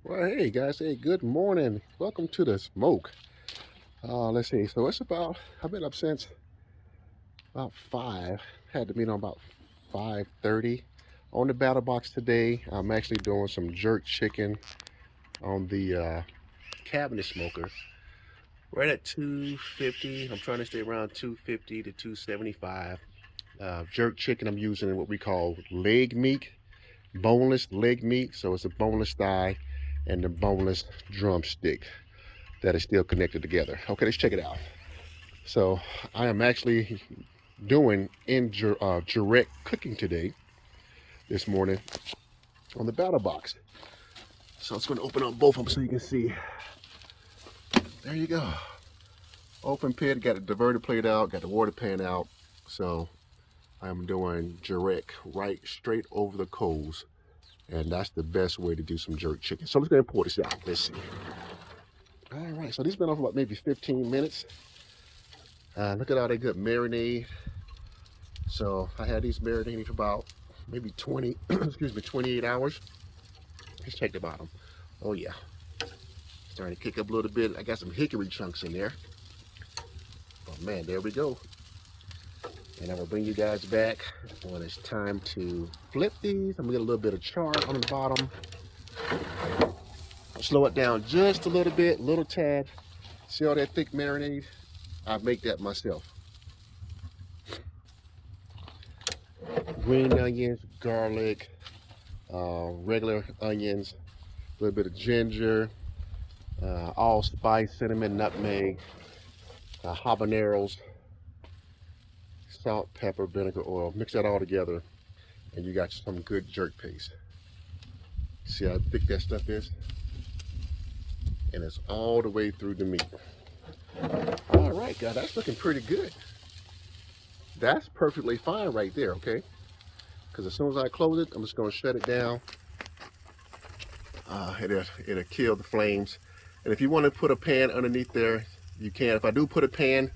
Well, hey guys, hey, good morning. Welcome to the smoke. Let's see. So it's about, I've been up since about 5. Had to meet on about 5:30. On the battle box today, I'm actually doing some jerk chicken on the cabinet smoker. Right at 250. I'm trying to stay around 250 to 275. Jerk chicken, I'm using what we call leg meat, boneless leg meat. So it's a boneless thigh and the boneless drumstick that is still connected together. Okay, let's check it out. So I am actually doing direct cooking today, this morning on the battle box. So I'm just going to open up both of them so you can see. There you go. Open pit, got the diverter plate out, got the water pan out. So I'm doing direct right straight over the coals. And that's the best way to do some jerk chicken. So let's go ahead and pour this out. Let's see. All right, so this has been on for about maybe 15 minutes. Look at all that good marinade. So I had these marinating for about maybe 20, excuse me, 28 hours. Let's check the bottom. Oh yeah, starting to kick up a little bit. I got some hickory chunks in there. Oh man, there we go. And I'm gonna bring you guys back when it's time to flip these. I'm gonna get a little bit of char on the bottom. Slow it down just a little tad. See all that thick marinade? I make that myself. Green onions, garlic, regular onions, a little bit of ginger, allspice, cinnamon, nutmeg, habaneros, salt, pepper, vinegar, oil. Mix that all together and you got some good jerk paste. See how thick that stuff is? And it's all the way through the meat. All right, guys, that's looking pretty good. That's perfectly fine right there, okay? Because as soon as I close it, I'm just gonna shut it down. It'll kill the flames. And if you want to put a pan underneath there, you can. If I do put a pan,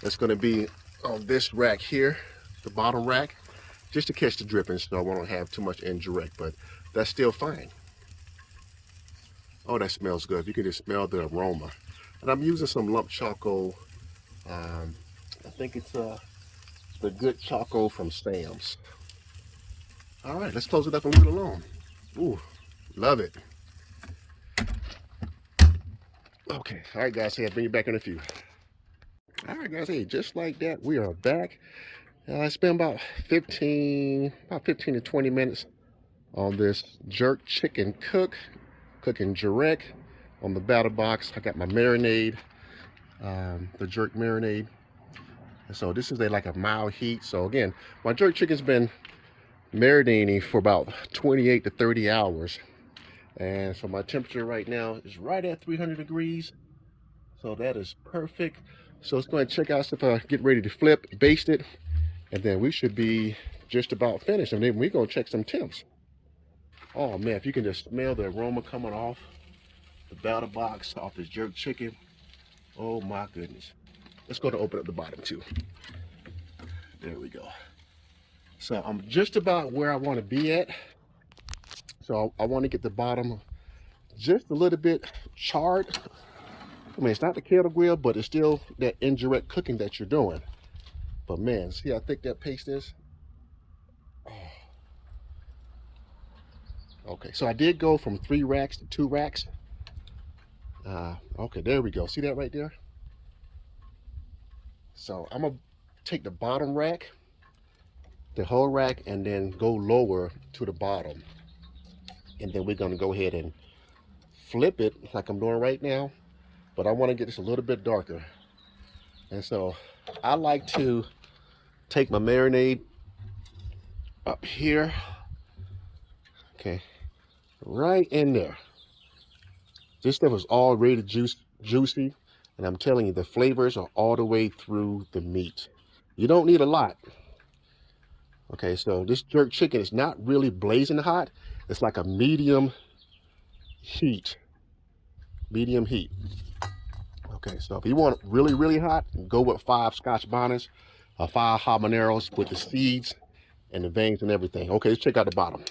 it's going to be on this rack here, the bottom rack, just to catch the drippings so I won't have too much indirect, but that's still fine. Oh, that smells good. You can just smell the aroma. And I'm using some lump choco. I think it's the good choco from Sam's. All right, let's close it up and leave it alone. Ooh, love it. Okay, all right, guys, hey, I'll bring you back in a few. All right, guys, hey, just like that, we are back. It's been about 15 to 20 minutes on this jerk chicken cooking direct on the battle box. I got my marinade, the jerk marinade. And so this is like a mild heat. So again, my jerk chicken's been marinating for about 28 to 30 hours. And so my temperature right now is right at 300 degrees. So that is perfect. So let's go ahead and check out if I get ready to flip, baste it, and then we should be just about finished. And then we're gonna check some temps. Oh man, if you can just smell the aroma coming off the battle box, off this jerk chicken. Oh my goodness. Let's go to open up the bottom too. There we go. So I'm just about where I want to be at. So I want to get the bottom just a little bit charred. I mean, it's not the kettle grill, but it's still that indirect cooking that you're doing. But man, see how thick that paste is? Oh. Okay, so I did go from 3 racks to 2 racks. Okay, there we go. See that right there? So I'm gonna take the bottom rack, the whole rack, and then go lower to the bottom. And then we're gonna go ahead and flip it like I'm doing right now. But I wanna get this a little bit darker. And so I like to take my marinade up here. Okay, right in there. This stuff is already juicy, and I'm telling you, the flavors are all the way through the meat. You don't need a lot. Okay, so this jerk chicken is not really blazing hot. It's like a medium heat. Medium heat. Okay, so if you want really, really hot, go with 5 Scotch bonnets, 5 habaneros with the seeds and the veins and everything. Okay, let's check out the bottom.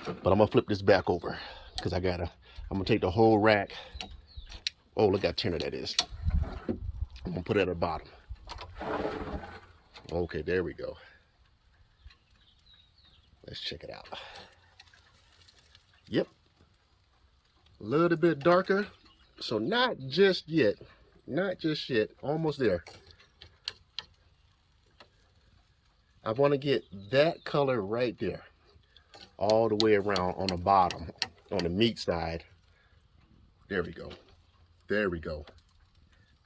But I'm gonna flip this back over because I gotta I'm gonna take the whole rack. Oh, look how tender that is. I'm gonna put it at the bottom. Okay, there we go. Let's check it out. Yep, a little bit darker. So not just yet, almost there. I want to get that color right there, all the way around on the bottom, on the meat side. There we go. There we go.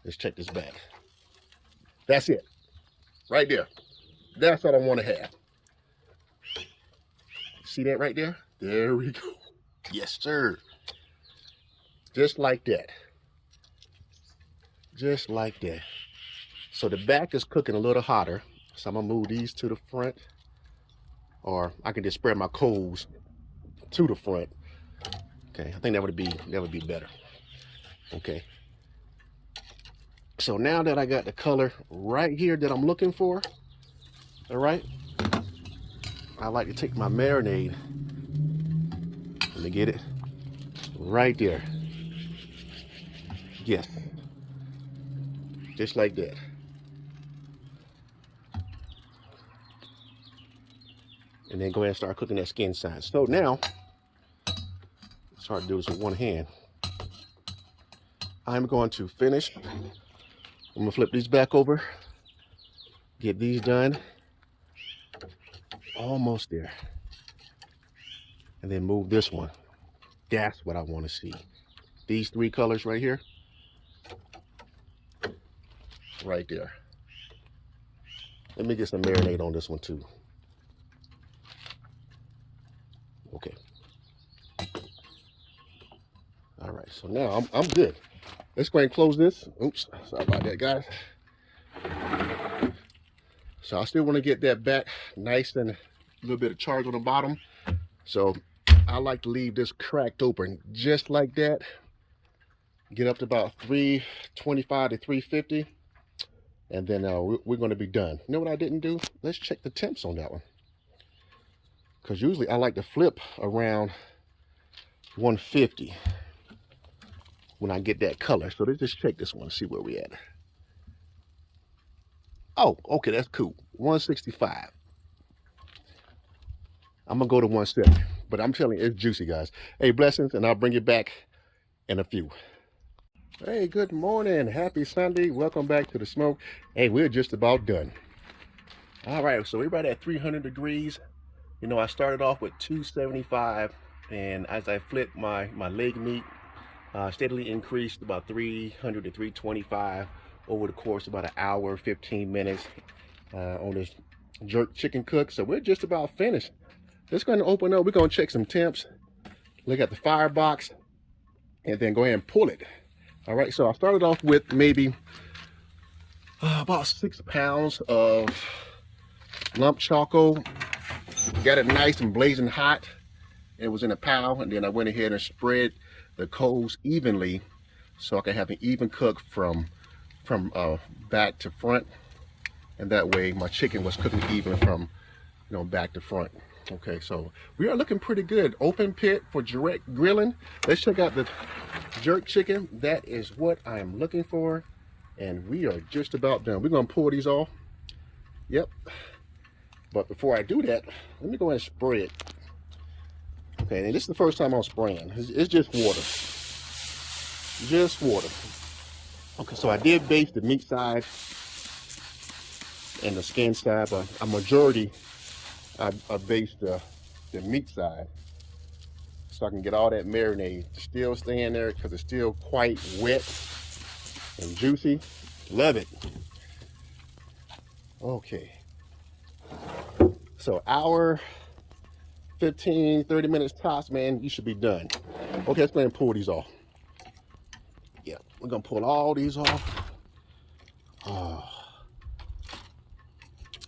Let's check this back. That's it. Right there. That's what I want to have. See that right there? There we go. Yes, sir. Just like that. Just like that. So the back is cooking a little hotter. So I'm gonna move these to the front, or I can just spread my coals to the front. Okay, I think that would be better. Okay. So now that I got the color right here that I'm looking for, all right, I like to take my marinade. Let me get it right there. Yes, just like that. And then go ahead and start cooking that skin side. So now, it's hard to do this with one hand. I'm going to finish. I'm gonna flip these back over, get these done. Almost there. And then move this one. That's what I want to see. These three colors right here. Right there. Let me get some marinade on this one too. Okay. All right, so now I'm good. Let's go ahead and close this. Oops, sorry about that, guys. So I still want to get that back nice and a little bit of charge on the bottom. So I like to leave this cracked open just like that. Get up to about 325 to 350. And then we're going to be done. You know what I didn't do? Let's check the temps on that one. Because usually I like to flip around 150 when I get that color. So let's just check this one, see where we at. Oh, okay, that's cool. 165. I'm gonna go to 170, but I'm telling you, it's juicy, guys. Hey, blessings, and I'll bring you back in a few. Hey, good morning. Happy Sunday. Welcome back to the smoke. Hey, we're just about done. All right, so we're right at 300 degrees. You know, I started off with 275, and as I flipped my leg meat, steadily increased about 300 to 325 over the course of about an hour, 15 minutes on this jerk chicken cook. So we're just about finished. Let's go ahead and open up. We're going to check some temps, look at the firebox, and then go ahead and pull it. All right, so I started off with maybe about 6 pounds of lump charcoal. Got it nice and blazing hot. It was in a pile, and then I went ahead and spread the coals evenly so I can have an even cook from back to front, and that way my chicken was cooking even from back to front. Okay, so we are looking pretty good. Open pit for direct grilling. Let's check out the jerk chicken. That is what I'm looking for, and we are just about done. We're gonna pour these off. Yep. But before I do that, let me go ahead and spray it. Okay, and this is the first time I'm spraying. It's just water. Just water. Okay, so I did baste the meat side and the skin side, but a majority I based the meat side so I can get all that marinade still staying there because it's still quite wet and juicy. Love it. Okay. So hour, 15, 30 minutes tops, man, you should be done. Okay, let's go ahead and pull these off. Yeah, we're gonna pull all these off.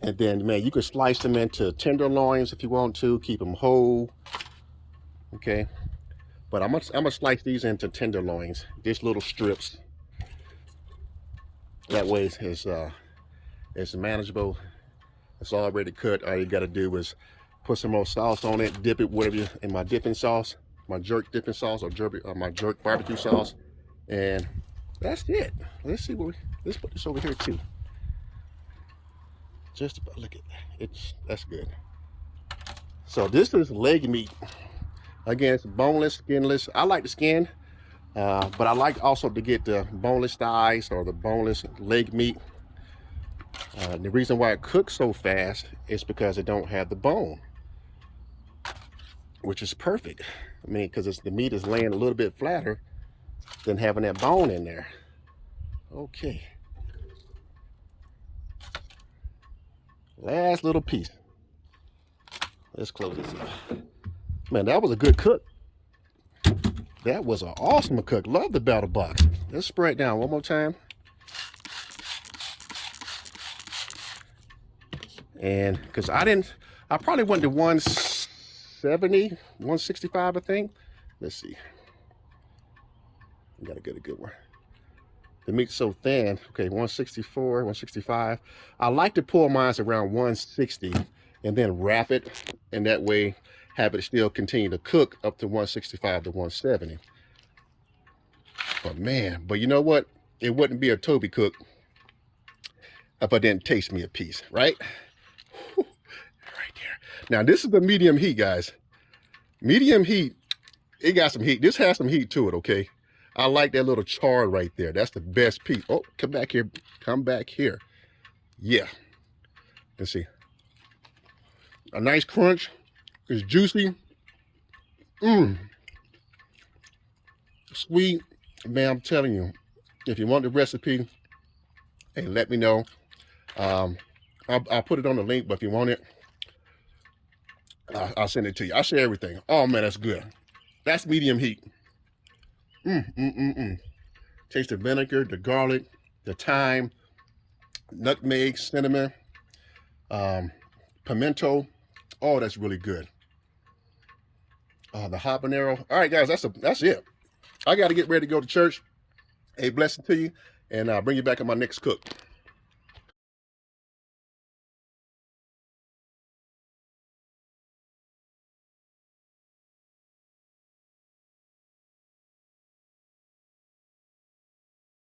And then, man, you can slice them into tenderloins if you want to, keep them whole. Okay, but I'm gonna slice these into tenderloins, just little strips. That way it's manageable. It's already cut. All you gotta do is put some more sauce on it, dip it whatever in my dipping sauce, my jerk dipping sauce or my jerk barbecue sauce, and that's it. Let's see what let's put this over here too. Just about, look at that. That's good. So this is leg meat. Again, it's boneless, skinless. I like the skin, but I like also to get the boneless thighs or the boneless leg meat. The reason why it cooks so fast is because it don't have the bone, which is perfect. I mean, because the meat is laying a little bit flatter than having that bone in there. Okay. Last little piece. Let's close this up. Man, that was a good cook. That was an awesome cook. Love the Battle Box. Let's spray it down one more time. And because I probably went to 170, 165, I think. Let's see. We gotta get a good one. The meat's so thin. Okay, 164, 165. I like to pour mine around 160 and then wrap it, and that way have it still continue to cook up to 165 to 170. But man, but you know what? It wouldn't be a Toby cook if I didn't taste me a piece, right? Whew, right there. Now this is the medium heat, guys. Medium heat, it got some heat. This has some heat to it, okay? I like that little char right there. That's the best piece. Oh, come back here. Come back here. Yeah. Let's see. A nice crunch. It's juicy. Sweet. Man, I'm telling you, if you want the recipe, hey, let me know. I'll put it on the link, but if you want it, I'll send it to you. I'll share everything. Oh, man, that's good. That's medium heat. Taste the vinegar, the garlic, the thyme, nutmeg, cinnamon, pimento. Oh, that's really good. The habanero. All right, guys, that's it. I got to get ready to go to church. A blessing to you, and I'll bring you back on my next cook.